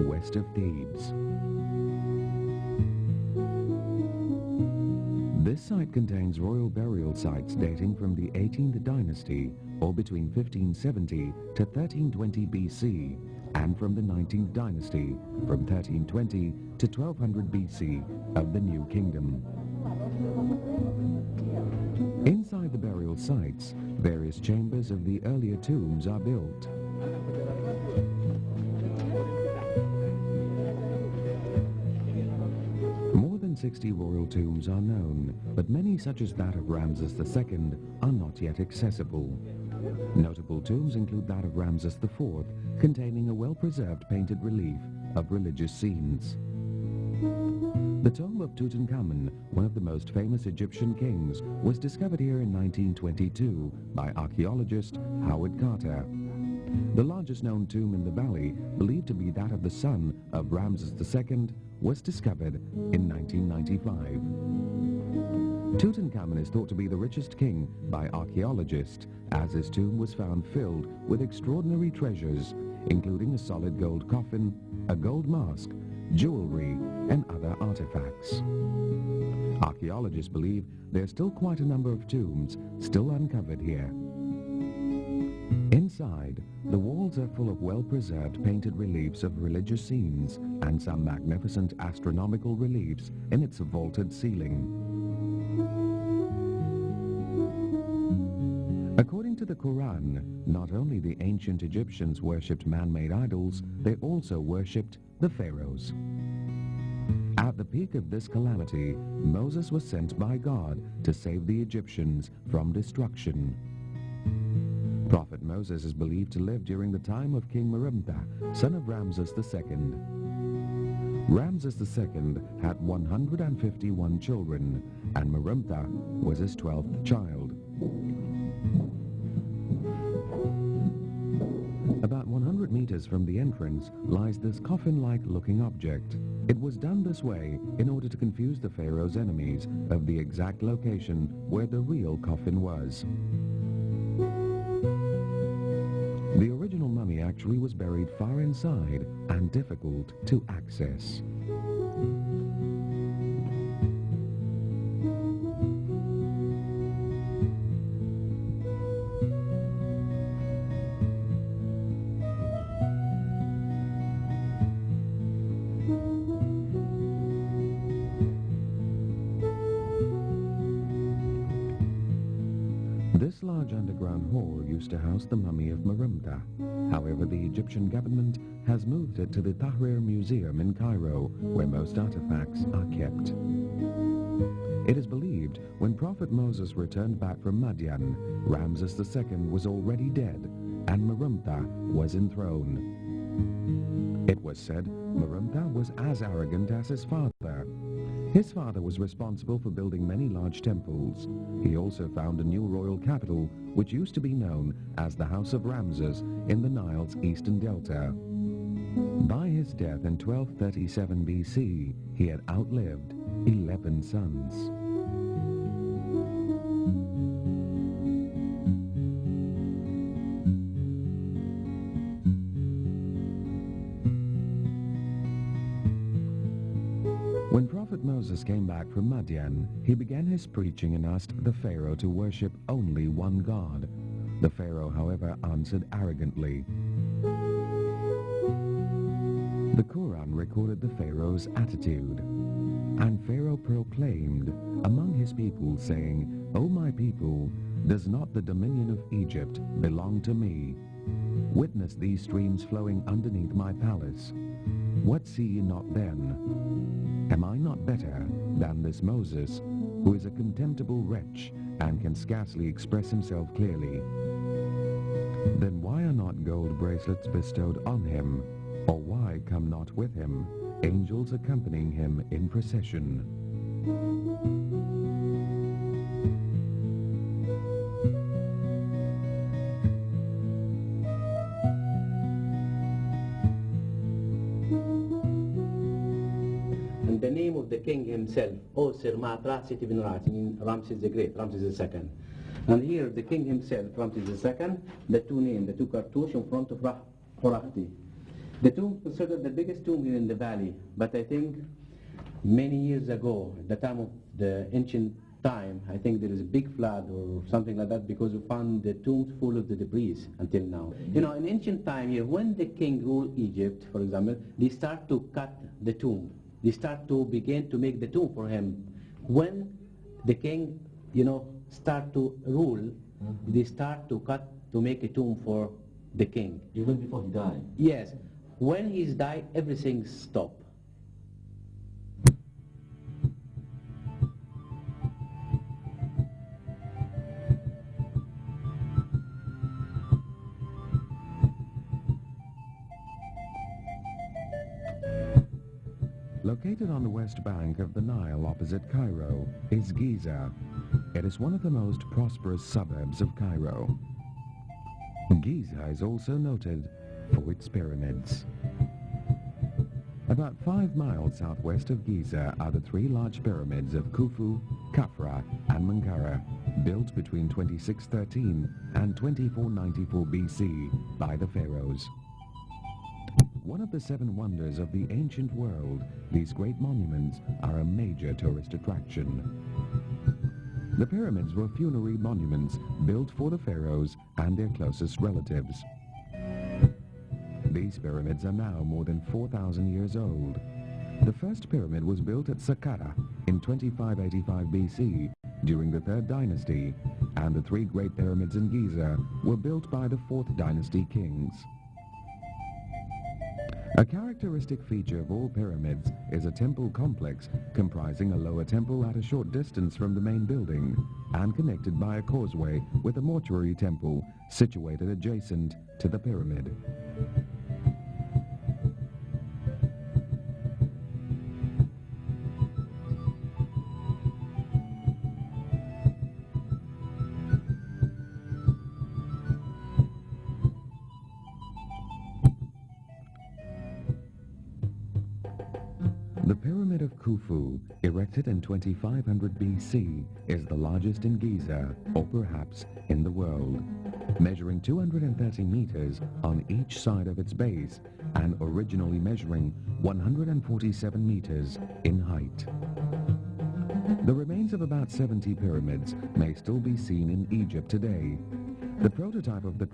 west of Thebes. This site contains royal burial sites dating from the 18th dynasty, or between 1570 to 1320 BC, and from the 19th dynasty, from 1320 to 1200 BC of the New Kingdom. Inside the burial sites, various chambers of the earlier tombs are built. More than 60 royal tombs are known, but many, such as that of Ramses II, are not yet accessible. Notable tombs include that of Ramses IV, containing a well-preserved painted relief of religious scenes. The tomb of Tutankhamun, one of the most famous Egyptian kings, was discovered here in 1922 by archaeologist Howard Carter. The largest known tomb in the valley, believed to be that of the son of Ramses II, was discovered in 1995. Tutankhamun is thought to be the richest king by archaeologists, as his tomb was found filled with extraordinary treasures, including a solid gold coffin, a gold mask, jewelry, and other artifacts. Archaeologists believe there's still quite a number of tombs still uncovered here. Inside, the walls are full of well-preserved painted reliefs of religious scenes and some magnificent astronomical reliefs in its vaulted ceiling. According to the Quran, not only the ancient Egyptians worshipped man-made idols, they also worshipped the pharaohs. At the peak of this calamity, Moses was sent by God to save the Egyptians from destruction. Prophet Moses is believed to live during the time of King Merimta, son of Ramses II. Ramses II had 151 children, and Merimta was his 12th child. About 100 meters from the entrance lies this coffin-like looking object. It was done this way in order to confuse the pharaoh's enemies of the exact location where the real coffin was. The original mummy actually was buried far inside and difficult to access. This large underground hall used to house the mummy of Merimta. However, the Egyptian government has moved it to the Tahrir Museum in Cairo, where most artifacts are kept. It is believed when Prophet Moses returned back from Madian, Ramses II was already dead and Merimta was enthroned. It was said Merimta was as arrogant as his father. His father was responsible for building many large temples. He also found a new royal capital, which used to be known as the House of Ramses in the Nile's eastern delta. By his death in 1237 BC, he had outlived 11 sons. When Prophet Moses came back from Madian, he began his preaching and asked the Pharaoh to worship only one God. The Pharaoh, however, answered arrogantly. The Quran recorded the Pharaoh's attitude. And Pharaoh proclaimed among his people, saying, "O my people, does not the dominion of Egypt belong to me? Witness these streams flowing underneath my palace. What see ye not then? Am I not better than this Moses, who is a contemptible wretch and can scarcely express himself clearly? Then why are not gold bracelets bestowed on him? Or why come not with him angels accompanying him in procession?" In the name of the king himself, O Sirmat Rasit ibn Rat, meaning Ramses the Great, Ramses II. And here the king himself, Ramses II, the two names, the two cartouches in front of Horakhti. The tomb is considered the biggest tomb here in the valley, but I think many years ago, at the time of the ancient time, I think there is a big flood or something like that, because we found the tombs full of the debris until now. You know, in ancient time here, when the king ruled Egypt, for example, they start to cut the tomb. They start to begin to make the tomb for him. When the king, you know, start to rule, they start to cut to make a tomb for the king. Even before he died? Yes. When he's died, everything stopped. Located on the west bank of the Nile opposite Cairo is Giza. It is one of the most prosperous suburbs of Cairo. Giza is also noted for its pyramids. About 5 miles southwest of Giza are the 3 large pyramids of Khufu, Khafra, and Menkaure, built between 2613 and 2494 BC by the pharaohs. One of the 7 wonders of the ancient world, these great monuments are a major tourist attraction. The pyramids were funerary monuments built for the pharaohs and their closest relatives. These pyramids are now more than 4,000 years old. The first pyramid was built at Saqqara in 2585 BC during the 3rd dynasty, and the 3 great pyramids in Giza were built by the 4th dynasty kings. A characteristic feature of all pyramids is a temple complex comprising a lower temple at a short distance from the main building and connected by a causeway with a mortuary temple situated adjacent to the pyramid. The Pyramid of Khufu, erected in 2500 BC, is the largest in Giza, or perhaps in the world, measuring 230 meters on each side of its base and originally measuring 147 meters in height. The remains of about 70 pyramids may still be seen in Egypt today. The prototype of the